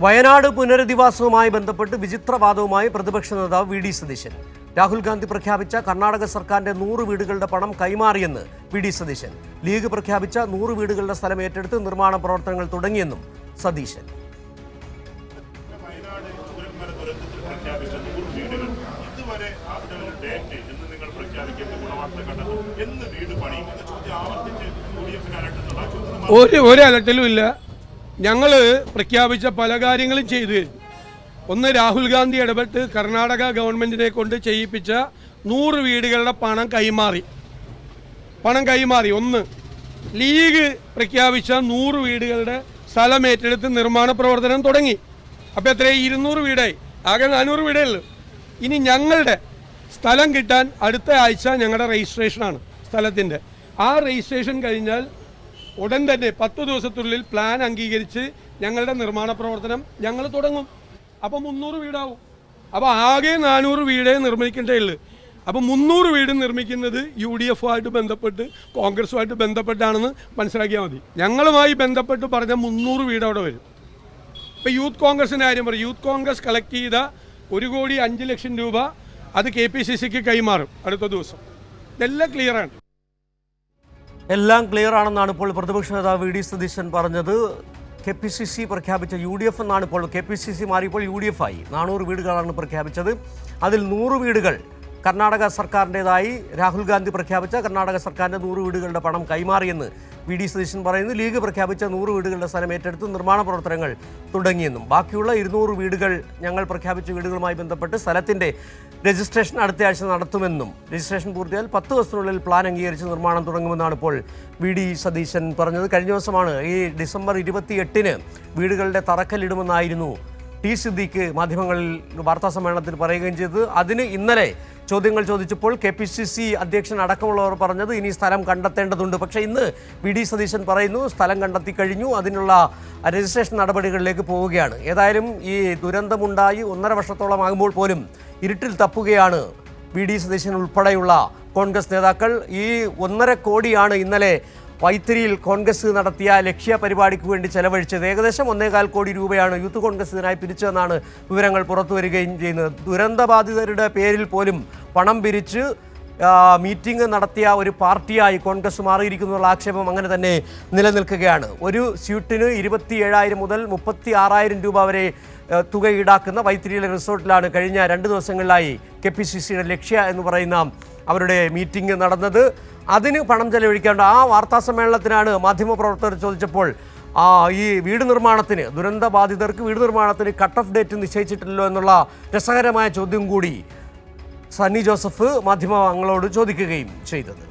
വയനാട് പുനരധിവാസവുമായി ബന്ധപ്പെട്ട് വിചിത്രവാദവുമായി പ്രതിപക്ഷ നേതാവ് വി.ഡി. സതീശൻ. രാഹുൽ ഗാന്ധി പ്രഖ്യാപിച്ച കർണാടക സർക്കാരിന്റെ 100 വീടുകളുടെ പണം കൈമാറിയെന്ന് വി.ഡി. സതീശൻ. ലീഗ് പ്രഖ്യാപിച്ച 100 വീടുകളുടെ സ്ഥലം ഏറ്റെടുത്ത് നിർമ്മാണ പ്രവർത്തനങ്ങൾ തുടങ്ങിയെന്നും സതീശൻ. ഒരു അലട്ടലും ഇല്ല. ഞങ്ങൾ പ്രഖ്യാപിച്ച പല കാര്യങ്ങളും ചെയ്തു. ഒന്ന്, രാഹുൽ ഗാന്ധി ഇടപെട്ട് കർണാടക ഗവൺമെന്റിനെ കൊണ്ട് ചെയ്യിപ്പിച്ച 100 വീടുകളുടെ പണം കൈമാറി. ഒന്ന്, ലീഗ് പ്രഖ്യാപിച്ച 100 വീടുകളുടെ സ്ഥലം ഏറ്റെടുത്ത് നിർമ്മാണ പ്രവർത്തനം തുടങ്ങി. അപ്പോൾ എത്രയും 200 വീടായി, ആകെ 400 വീടേ ഉള്ളൂ. ഇനി ഞങ്ങളുടെ സ്ഥലം കിട്ടാൻ അടുത്ത ആഴ്ച ഞങ്ങളുടെ രജിസ്ട്രേഷനാണ് സ്ഥലത്തിൻ്റെ. ആ രജിസ്ട്രേഷൻ കഴിഞ്ഞാൽ ഉടൻ തന്നെ 10 ദിവസത്തിനുള്ളിൽ പ്ലാൻ അംഗീകരിച്ച് ഞങ്ങളുടെ നിർമ്മാണ പ്രവർത്തനം ഞങ്ങൾ തുടങ്ങും. അപ്പോൾ 300 വീടാവും. അപ്പോൾ ആകെ 400 വീടേ നിർമ്മിക്കേണ്ടേ ഉള്ളൂ. അപ്പോൾ 300 വീട് നിർമ്മിക്കുന്നത് UDF ആയിട്ട് ബന്ധപ്പെട്ട് കോൺഗ്രസുമായിട്ട് ബന്ധപ്പെട്ടാണെന്ന് മനസ്സിലാക്കിയാൽ മതി. ഞങ്ങളുമായി ബന്ധപ്പെട്ട് പറഞ്ഞ 300 വീട് അവിടെ വരും. ഇപ്പോൾ യൂത്ത് കോൺഗ്രസിൻ്റെ കാര്യം പറയും. യൂത്ത് കോൺഗ്രസ് കളക്ട് ചെയ്ത 1,05,00,000 രൂപ അത് KPCCക്ക് കൈമാറും അടുത്ത ദിവസം. ഇതെല്ലാം ക്ലിയറാണ്. എല്ലാം ക്ലിയർ ആണെന്നാണ് ഇപ്പോൾ പ്രതിപക്ഷ നേതാവ് വി.ഡി. സതീശൻ പറഞ്ഞത്. KPCC പ്രഖ്യാപിച്ച UDF എന്നാണ് ഇപ്പോൾ. KPCC മാറിയപ്പോൾ UDF ആയി. 400 വീടുകളാണ് പ്രഖ്യാപിച്ചത്. അതിൽ 100 വീടുകൾ കർണാടക സർക്കാരിൻ്റെതായി രാഹുൽ ഗാന്ധി പ്രഖ്യാപിച്ച കർണാടക സർക്കാരിൻ്റെ 100 വീടുകളുടെ പണം കൈമാറിയെന്ന് വി.ഡി. സതീശൻ പറയുന്നു. ലീഗ് പ്രഖ്യാപിച്ച 100 വീടുകളുടെ സ്ഥലം ഏറ്റെടുത്ത് നിർമ്മാണ പ്രവർത്തനങ്ങൾ തുടങ്ങിയെന്നും ബാക്കിയുള്ള 200 വീടുകൾ ഞങ്ങൾ പ്രഖ്യാപിച്ച വീടുകളുമായി ബന്ധപ്പെട്ട് സ്ഥലത്തിൻ്റെ രജിസ്ട്രേഷൻ അടുത്ത ആഴ്ച നടത്തുമെന്നും രജിസ്ട്രേഷൻ പൂർത്തിയാൽ 10 ദിവസത്തിനുള്ളിൽ പ്ലാൻ അംഗീകരിച്ച് നിർമ്മാണം തുടങ്ങുമെന്നാണ് ഇപ്പോൾ വി.ഡി. സതീശൻ പറഞ്ഞത്. കഴിഞ്ഞ ദിവസമാണ് ഈ ഡിസംബർ 28-ന് വീടുകളുടെ തറക്കല്ലിടുമെന്നായിരുന്നു ടി സിദ്ദീഖ് മാധ്യമങ്ങളിൽ വാർത്താസമ്മേളനത്തിൽ പറയുകയും ചെയ്തത്. അതിന് ഇന്നലെ ചോദ്യങ്ങൾ ചോദിച്ചപ്പോൾ KPCC അധ്യക്ഷൻ അടക്കമുള്ളവർ പറഞ്ഞത് ഇനി സ്ഥലം കണ്ടെത്തേണ്ടതുണ്ട്. പക്ഷേ ഇന്ന് വി.ഡി. സതീശൻ പറയുന്നു സ്ഥലം കണ്ടെത്തി കഴിഞ്ഞു, അതിനുള്ള രജിസ്ട്രേഷൻ നടപടികളിലേക്ക് പോവുകയാണ്. ഏതായാലും ഈ ദുരന്തമുണ്ടായി 1.5 വർഷത്തോളമാകുമ്പോൾ പോലും ഇരുട്ടിൽ തപ്പുകയാണ് വി.ഡി. സതീശൻ ഉൾപ്പെടെയുള്ള കോൺഗ്രസ് നേതാക്കൾ. ഈ 1.5 കോടിയാണ് ഇന്നലെ വൈത്തിരിയിൽ കോൺഗ്രസ് നടത്തിയ ലക്ഷ്യ പരിപാടിക്ക് വേണ്ടി ചെലവഴിച്ചത്. ഏകദേശം 1.25 കോടി രൂപയാണ് യൂത്ത് കോൺഗ്രസ് ഇതിനായി പിരിച്ചതെന്നാണ് വിവരങ്ങൾ പുറത്തു വരികയും ചെയ്യുന്നത്. ദുരന്തബാധിതരുടെ പേരിൽ പോലും പണം പിരിച്ച് മീറ്റിംഗ് നടത്തിയ ഒരു പാർട്ടിയായി കോൺഗ്രസ് മാറിയിരിക്കുന്നുള്ള ആക്ഷേപം അങ്ങനെ തന്നെ നിലനിൽക്കുകയാണ്. ഒരു സ്യൂട്ടിന് 27,000 മുതൽ 36,000 രൂപ വരെ തുക ഈടാക്കുന്ന വൈത്തിരിയിലെ റിസോർട്ടിലാണ് കഴിഞ്ഞ 2 ദിവസങ്ങളിലായി KPCCയുടെ ലക്ഷ്യ എന്ന് പറയുന്ന അവരുടെ മീറ്റിംഗ് നടന്നത്. അതിന് പണം ചെലവഴിക്കേണ്ട ആ വാർത്താസമ്മേളനത്തിനാണ് മാധ്യമപ്രവർത്തകർ ചോദിച്ചപ്പോൾ ഈ വീട് നിർമ്മാണത്തിന്, ദുരന്തബാധിതർക്ക് വീട് നിർമ്മാണത്തിന് കട്ട് ഓഫ് ഡേറ്റ് നിശ്ചയിച്ചിട്ടില്ലല്ലോ എന്നുള്ള രസകരമായ ചോദ്യം കൂടി സണ്ണി ജോസഫ് മാധ്യമങ്ങളോട് ചോദിക്കുകയും ചെയ്തത്.